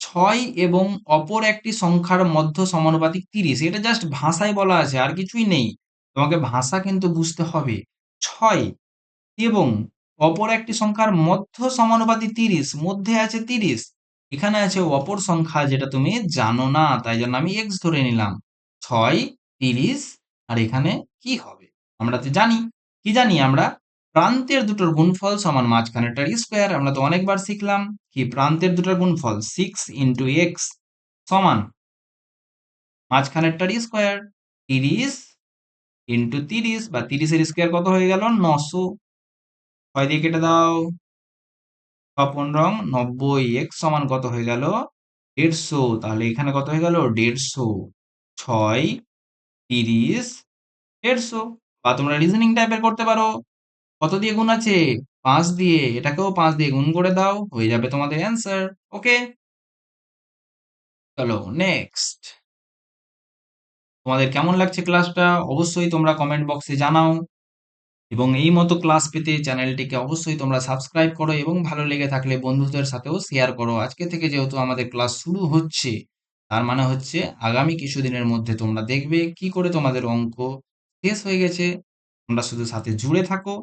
6 এবং অপর একটি সংখ্যার মধ্য সমানুপাতিক 30, এটা জাস্ট ভাষায় বলা আছে, আর কিছুই নেই। তোমাকে ভাষা কিন্তু বুঝতে হবে। 6 এবং অপর একটি সংখ্যার মধ্য সমানুপাতিক 30, মধ্যে আছে 30, এখানে আছে অপর সংখ্যা যেটা তুমি জানো না, তাই জন্য আমি এক্স ধরে নিলাম। 6, 30, আর এখানে কি হবে? আমরা তো জানি। কি জানি আমরা? প্রান্তের দুটোর গুণফল সমান মাঝখানেরটার স্কোয়ার। আমরা তো অনেকবার শিখলাম কি প্রান্তের দুটোর গুণফল 6 ইন্টু এক্স সমান মাঝখানেরটার স্কোয়ার 30 ইন্টু 30, বা 30-এর স্কোয়ার কত হয়ে গেল? 900। 6 দিয়ে কেটে দাও, 6 15 এক্স সমান কত হয়ে গেল? 150। তাহলে এখানে কত হয়ে গেল? 150। 6, 30, 150। বা তোমরা রিজনিং টাইপের করতে পারো। কত দিয়ে গুণ আছে? 5 দিয়ে। এটাকেও 5 দিয়ে গুণ করে দাও, হয়ে যাবে তোমাদের অ্যান্সার। ওকে, চলো নেক্সট। তোমাদের কেমন লাগছে ক্লাসটা অবশ্যই তোমরা কমেন্ট বক্সে জানাও। এবং এই মতো ক্লাস পেতে চ্যানেলটিকে অবশ্যই তোমরা সাবস্ক্রাইব করো এবং ভালো লেগে থাকলে বন্ধুদের সাথেও শেয়ার করো। আজকে থেকে যেহেতু আমাদের ক্লাস শুরু হচ্ছে, তার মানে হচ্ছে আগামী কিছুদিনের মধ্যে তোমরা দেখবে কি করে তোমাদের অঙ্ক শেষ হয়ে গেছে। তোমরা শুধু সাথে জুড়ে থাকো,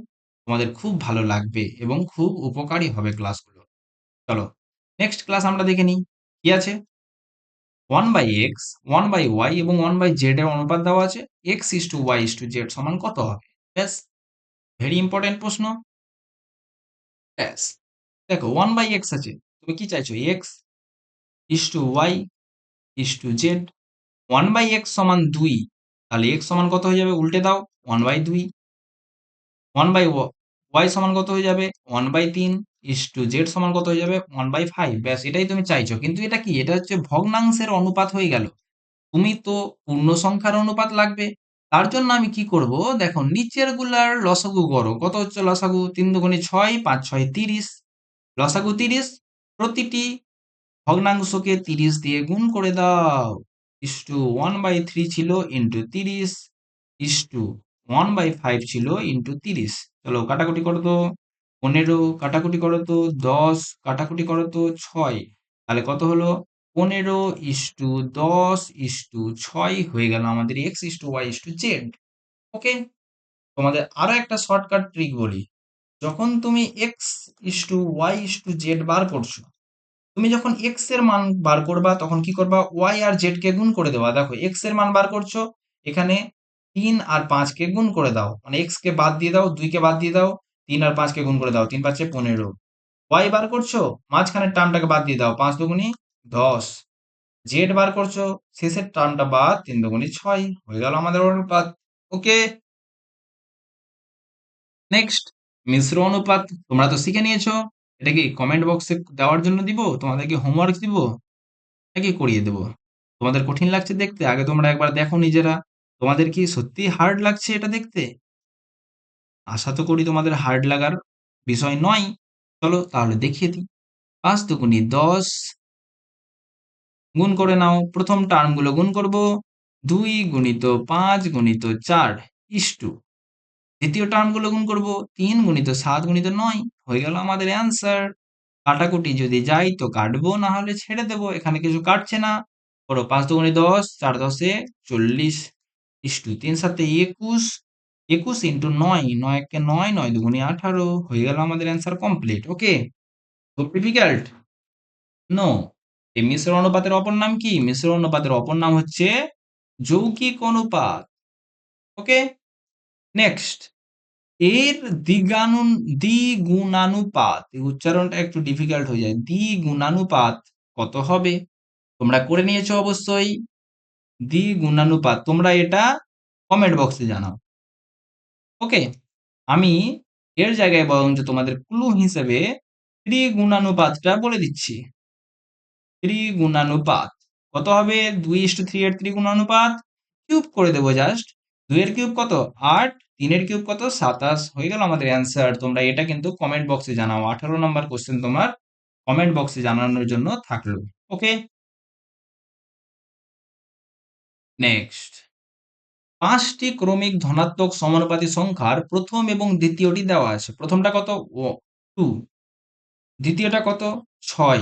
তোমাদের খুব ভালো লাগবে এবং খুব উপকারী হবে ক্লাসগুলো। চলো নেক্সট ক্লাস আমরা দেখে নিই কি আছে। 1/x, 1/y এবং 1/z এর অনুপাত দেওয়া আছে। x:y:z সমান কত হবে? ব্যাস, ভেরি ইম্পর্টেন্ট প্রশ্ন। ব্যাস, দেখো 1/x আছে, তুমি কি চাইছো? x:y:z। 1/x সমান 2, তাহলে x সমান কত হয়ে যাবে? উল্টে দাও, 1/2। 1/y সমান কত হয়ে যাবে? 1/3। z সমান কত হয়ে যাবে? 1/5। ব্যাস, এটাই তুমি চাইছো, কিন্তু এটা কি? এটা হচ্ছে ভগ্নাংশের অনুপাত হয়ে গেল। তুমি তো পূর্ণ সংখ্যার অনুপাত লাগবে। তার জন্য আমি কি করব? দেখো নিচের গুলার লসাগু করো। কত হচ্ছে লসাগু? 3 দুগুণে 6, 5 6 30। লসাগু 30, প্রতিটি ভগ্নাংশকে 30 দিয়ে গুণ করে দাও। ইস্টু 1/3 ছিল ইন্টু 30 ইস্টু 1/5 ছিল ইন্টু 30। চলো কাটাকুটি করো তো। 15 কাটাকুটি করো তো। 10 কাটাকুটি করো তো। 6 তাহলে কত হলো? 15 ইস্টু 10 ইস্টু 6 হয়ে গেল আমাদের X is to Y is to Z. Okay, তোমাদের আরো একটা শর্টকাট ট্রিক বলি। যখন তুমি X is to Y is to Z বার করছো, তুমি যখন এক্স এর মান বার করবা তখন কি করবা? ওয়াই আর জেড কে গুণ করে দেবা। দেখো এক্স এর মান বার করছো, এখানে 3 আর 5 কে গুণ করে দাও, মানে এক্স কে বাদ দিয়ে দাও, 2 কে বাদ দিয়ে দাও, 3 আর 5 কে গুণ করে দাও, 3 5 15। ওয়াই বার করছো, মাঝখানের টার্মটাকে বাদ দিয়ে দাও, 5 দুগুনি 10। জেড বার করছো, শেষের টার্মটা বাদ, 3 দুগুনি 6 হয়ে গেল আমাদের অনুপাত। ওকে, নেক্সট মিশ্র অনুপাত তোমরা তো শিখে নিয়েছো। এটা কি কমেন্ট বক্সে দেওয়ার জন্য দিব, তোমাদের কি হোমওয়ার্ক দিব নাকি করিয়ে দেবো? তোমাদের কঠিন লাগছে দেখতে? আগে তোমরা একবার দেখো নিজেরা, তোমাদের কি সত্যি হার্ড লাগছে এটা দেখতে? আশা তো করি তোমাদের হার্ড লাগার বিষয় নয়। চলো তাহলে দেখিয়ে দিই। 5 দুগুনি 10, গুণ করে নাও। প্রথম টার্মগুলো গুণ করব। 2 গুণিত 5 গুণিত 4 ইস্টু দ্বিতীয় টার্মগুলো গুণ করব। 3 গুণিত 7 গুণিত 9 হয়ে গেল আমাদের অ্যান্সার। কাটাকুটি যদি যাই তো কাটবো, না হলে ছেড়ে দেবো, এখানে কিছু কাটছে না। করো 5 দুগুনি 10, 4 10 40 ইস্টু 3 7 21, 21 ইন্টু 9, 9 একে 9, 9 দুগুনি 18 হয়ে গেল আমাদের অ্যান্সার কমপ্লিট। ওকে, খুব ডিফিকাল্ট? নো। এই মিশ্র অনুপাতের অপর নাম কি? মিশ্র অনুপাতের অপর নাম হচ্ছে যৌগিক অনুপাত। ওকে, নেক্সট এর দ্বিগুণানুপাত, এই উচ্চারণটা একটু ডিফিকাল্ট হয়ে যায়। দ্বিগুণানুপাত কত হবে? তোমরা করে নিয়েছো অবশ্যই। দ্বিগুণানুপাত তোমরা এটা কমেন্ট বক্সে জানাও। ওকে, আমি এর জায়গায় বরঞ্চ তোমাদের ক্লু হিসেবে ত্রিগুণানুপাতটা বলে দিচ্ছি। ত্রিগুণানুপাত কত হবে? 2:3 এর ত্রিগুণানুপাত কিউব করে দেবো জাস্ট। 2 এর কিউব কত? 8, 3 এর কিউব কত? 27 হয়ে গেল আমাদের অ্যান্সার। তোমরা এটা কিন্তু কমেন্ট বক্সে জানাও। 18 নম্বর কোশ্চেন তোমার কমেন্ট বক্সে জানানোর জন্য থাকলো। ওকে, নেক্সট 5টি ক্রমিক ধনাত্মক সমানুপাতিক সংখ্যার প্রথম এবং দ্বিতীয়টি দেওয়া আছে। প্রথমটা কত? 2, দ্বিতীয়টা কত? 6।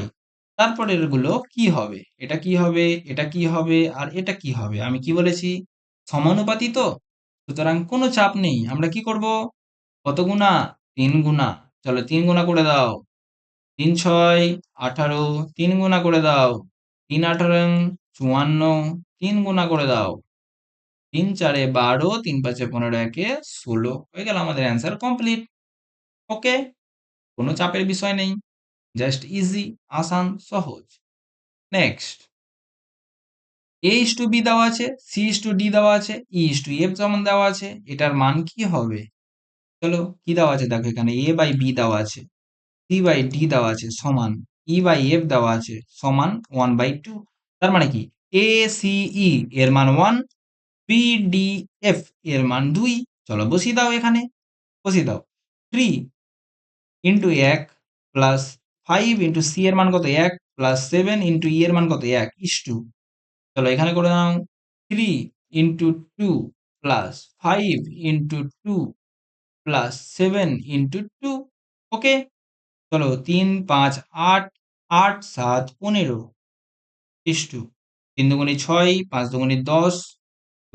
তারপরের গুলো কি হবে? এটা কি হবে? এটা কি হবে? আর এটা কি হবে? আমি কি বলেছি? সমানুপাতি তো, সুতরাং কোনো চাপ নেই। আমরা কি করব? কত গুণা? 3 গুণা। চলো 3 গুণা করে দাও। 3 6 18, 3 গুণা করে দাও। 3 18 54, 3 গুণা করে দাও। 3 4 12, 3 5 15, 1 16 হয়ে গেল আমাদের অ্যান্সার কমপ্লিট। ওকে, কোনো চাপের বিষয় নেই, জাস্ট ইজি, আসান, সহজ। Next A is to B দেওয়া আছে, সি ইস টু ডি দেওয়া আছে, ই ইস টু এফ যেমন দেওয়া আছে, এটার মান কি হবে? চলো কি দেওয়া আছে দেখো, এখানে এ বাই বি দেওয়া আছে, সি বাই ডি দেওয়া আছে সমান, ই বাই এফ দেওয়া আছে সমান 1/2। তার মানে কি? এ সি ই এর মান 1, বি ডি এফ এর মান 2। চলো বসিয়ে দাও এখানে, বসিয়ে দাও। 3 ইন্টু 1 প্লাস 5 ইন্টু সি এর মান কত? 1 প্লাস 7 ইন্টু ই এর মান কত? 1 ইস টু। চলো এখানে করে নাও 3 into 2 plus 5 into 2 plus 7 into 2। ওকে, চলো 3 5 8, 8 7 15 ইস টু 3 দুগুনি 6, 5 দুগুনি 10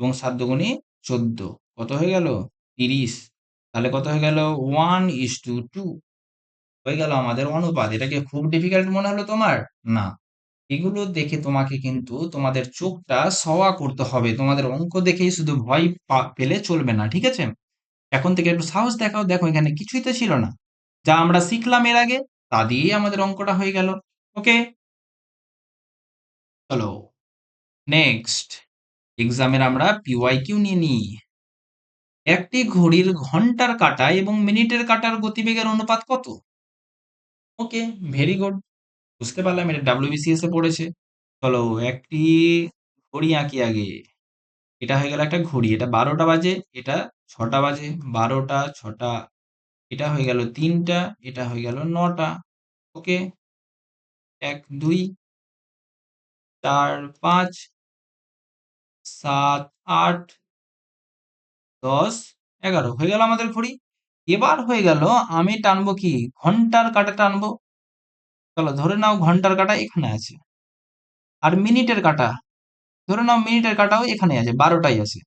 এবং 7 দুগুনি 14। কত হয়ে গেল? 30। তাহলে কত হয়ে গেল? 1:2 হয়ে গেল আমাদের অনুপাত। এটা কি খুব ডিফিকাল্ট মনে হলো তোমার? না, এগুলো দেখে তোমাকে কিন্তু তোমাদের চোখটা সওয়া করতে হবে। তোমাদের অঙ্ক দেখেই শুধু ভয় পেলে চলবে না, ঠিক আছে? এখন থেকে একটু সাহস দেখাও। দেখো এখানে কিছুই তো ছিল না, যা আমরা শিখলাম এর আগে তা দিয়েই আমাদের অঙ্কটা হয়ে গেল। ওকে, চলো নেক্সট এক্সামের আমরা পিওয়াইকিউ নিয়ে নিই। একটি ঘড়ির ঘন্টার কাঁটা এবং মিনিটের কাঁটার গতিবেগের অনুপাত কত? ওকে, ভেরি গুড, বুঝতে পারলাম এটা ডাব্লিউবিসিএস এ পড়েছে। চলো একটি ঘড়ি আঁকি আগে। এটা হয়ে গেল একটা ঘড়ি, এটা 12টা বাজে, এটা 6টা বাজে। 12টা 6টা, এটা হয়ে গেল 3টা, এটা হয়ে গেল 9টা। ওকে, 1 2 4 5 7 8 10 11 হয়ে গেল আমাদের ঘড়ি। এবার হয়ে গেল আমি টানবো কি, ঘন্টার কাঁটা টানবো। চলো ধরে নাও ঘন্টার কাঁটা এখানে আছে, আর মিনিটের কাঁটা ধরে নাও মিনিটের কাঁটাও এখানে আছে, 12টাই আছে।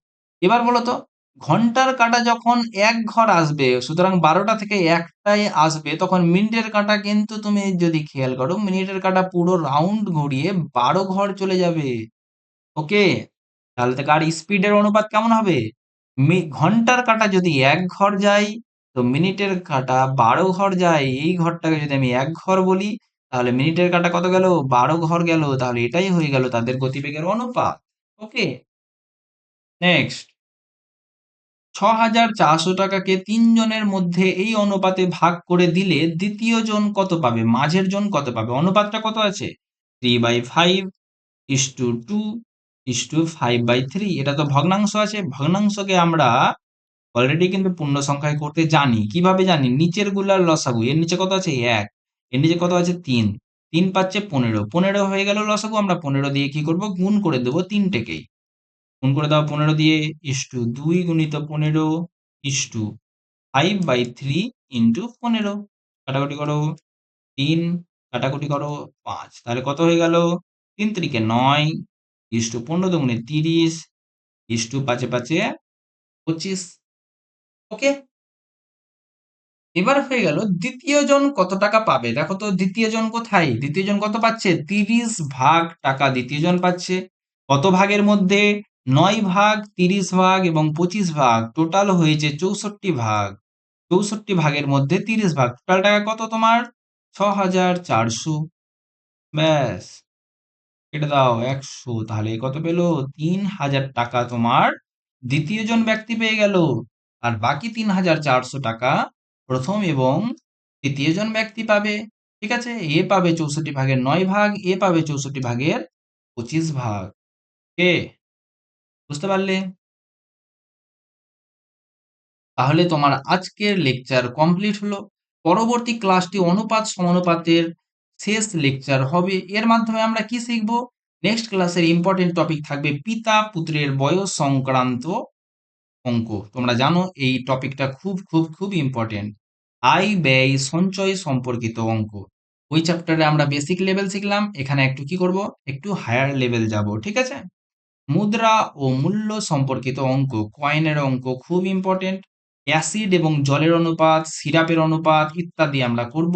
এবার বলো তো, ঘন্টার কাঁটা যখন এক ঘর আসবে, সুতরাং 12টা থেকে একটাই আসবে, তখন মিনিটের কাঁটা কিন্তু তুমি যদি খেয়াল করো, মিনিটের কাঁটা পুরো রাউন্ড ঘুরিয়ে 12 ঘর চলে যাবে। ওকে, তাহলে তো গাড়ি স্পিডের অনুপাত কেমন হবে? ঘন্টার কাঁটা যদি এক ঘর যায়, তো মিনিটের কাঁটা 12 ঘর যায়। এই ঘরটাকে যদি আমি এক ঘর বলি, তাহলে মিনিটের কাঁটা কত গেল? 12 ঘর গেল। তাহলে এটাই হয়ে গেল তাদের গতিবেগের অনুপাত। ওকে, নেক্সট, 6,400 টাকাকে 3 জনের মধ্যে এই অনুপাতে ভাগ করে দিলে দ্বিতীয় জন কত পাবে, মাঝের জন কত পাবে? অনুপাতটা কত আছে? 3/5:2:5/3। এটা তো ভগ্নাংশ আছে, ভগ্নাংশকে আমরা অলরেডি কিন্তু পূর্ণ সংখ্যায় করতে জানি। কিভাবে জানি? নিচের গুলার লসাগু, এর নিচে কত আছে? 1, এর নিচে কত আছে? 3, 3 পাচ্ছে 15, 15 হয়ে গেল লসাগু। আমরা 15 দিয়ে কি করব? গুণ করে দেবো তিনটেকেই। গুণ করে দাও 15 দিয়ে, ইস্টু 2 গুণিত 15 ইস্টু 5/3 ইন্টু 15। কাটাকুটি করো, 3 কাটাকুটি করো 5, তাহলে কত হয়ে গেল? 3 3 9 ইস্টু 15 দুগুণে 30 ইস্টু 5 5 25। ওকে, এবার হয়ে গেল দ্বিতীয় জন কত টাকা পাবে। দেখো তো দ্বিতীয় জন কোথায়? দ্বিতীয় জন কত পাচ্ছে? 30 ভাগ টাকা দ্বিতীয় জন পাচ্ছে। কত ভাগের মধ্যে? 9 ভাগ, 30 ভাগ এবং 25 ভাগ, টোটাল হয়েছে 64 ভাগ। 64 ভাগের মধ্যে 30 ভাগ, টোটাল টাকা কত তোমার? 6,400। ব্যাস, এটা দাও 100, তাহলে কত পেলো? 3,000 টাকা তোমার দ্বিতীয় জন ব্যক্তি পেয়ে গেল। আর বাকি 3,400 টাকা প্রথম এবং তৃতীয় জন ব্যক্তি পাবে। ঠিক আছে, এ পাবে 64 ভাগের 9 ভাগ, এ পাবে 64 ভাগের 25 ভাগ। কে বুঝতে পারলে? তাহলে তোমার আজকের লেকচার কমপ্লিট হলো। পরবর্তী ক্লাসটি অনুপাত সমানুপাতের শেষ লেকচার হবে। এর মাধ্যমে আমরা কি শিখব? নেক্সট ক্লাসের ইম্পর্টেন্ট টপিক থাকবে পিতা পুত্রের বয়স সংক্রান্ত অঙ্ক। তোমরা জানো এই টপিকটা খুব খুব খুব ইম্পর্টেন্ট। আয় ব্যয় সঞ্চয় সম্পর্কিত অঙ্ক। ওই চ্যাপ্টারে আমরা বেসিক লেভেল শিখলাম, এখানে একটু কি করব? একটু হায়ার লেভেল যাব। ঠিক আছে, মুদ্রা ও মূল্য সম্পর্কিত অঙ্ক, কয়েনের অঙ্ক খুব ইম্পর্টেন্ট। অ্যাসিড এবং জলের অনুপাত, সিরাপের অনুপাত ইত্যাদি আমরা করব।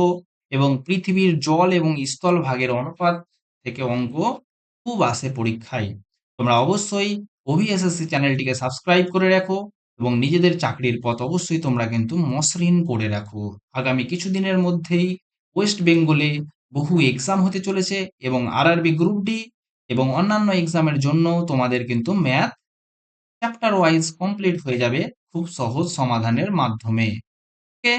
এবং পৃথিবীর জল এবং স্থল ভাগের অনুপাত থেকে অঙ্ক খুব আসে পরীক্ষায়। তোমরা অবশ্যই OVSSC চ্যানেলটিকে সাবস্ক্রাইব করে রাখো এবং নিজেদের চাকরির পথ অবশ্যই তোমরা কিন্তু মসৃণ করে রাখো। আগামী কিছুদিনের মধ্যেই ওয়েস্ট বেঙ্গলে বহু এক্সাম হতে চলেছে এবং আরআরবি গ্রুপ ডি এবং অন্যান্য এক্সামের জন্য তোমাদের কিন্তু ম্যাথ চ্যাপ্টার ওয়াইজ কমপ্লিট হয়ে যাবে খুব সহজ সমাধানের মাধ্যমে। ওকে,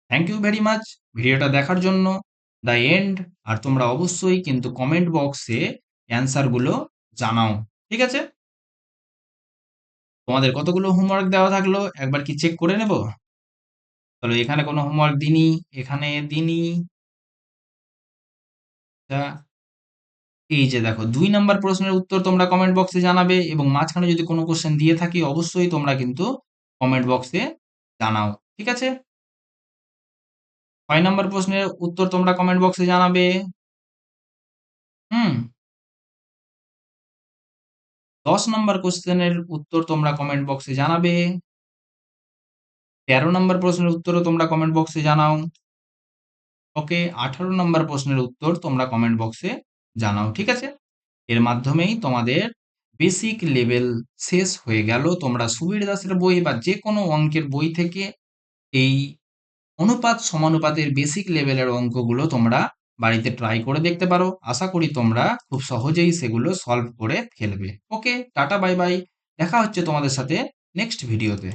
থ্যাংক ইউ ভেরি মাচ ভিডিওটা দেখার জন্য, দ্য এন্ড। আর তোমরা অবশ্যই কিন্তু কমেন্ট বক্সে অ্যান্সারগুলো জানাও। ঠিক আছে, তোমাদের কতগুলো হোমওয়ার্ক দেওয়া থাকলো একবার কি চেক করে নেব? চলো, এখানে কোনো হোমওয়ার্ক দিনি, এখানে দিনি। আচ্ছা, এই যে দেখো 2 নাম্বার প্রশ্নের উত্তর তোমরা কমেন্ট বক্সে জানাবে এবং মাঝখানে যদি কোনো কোশ্চেন দিয়ে থাকি অবশ্যই তোমরা কিন্তু কমেন্ট বক্সে জানাও। ঠিক আছে, 6 নাম্বার প্রশ্নের উত্তর তোমরা কমেন্ট বক্সে জানাবে। হুম, 10 নাম্বার কোশ্চেনের উত্তর তোমরা কমেন্ট বক্সে জানাবে। 13 নাম্বার প্রশ্নের উত্তরও তোমরা কমেন্ট বক্সে জানাও। ওকে, 18 নাম্বার প্রশ্নের উত্তর তোমরা কমেন্ট বক্সে জানাও। ঠিক আছে, এর মাধ্যমেই তোমাদের বেসিক লেভেল শেষ হয়ে গেল। তোমরা সুবীর দাসের বই বা যে কোনো অঙ্কের বই থেকে এই অনুপাত সমানুপাতের বেসিক লেভেলের অঙ্কগুলো তোমরা বাড়িতে ট্রাই করে দেখতে পারো। আশা করি তোমরা খুব সহজেই সেগুলো সলভ করে ফেলবে। ওকে, টাটা বাই বাই, দেখা হচ্ছে তোমাদের সাথে নেক্সট ভিডিওতে।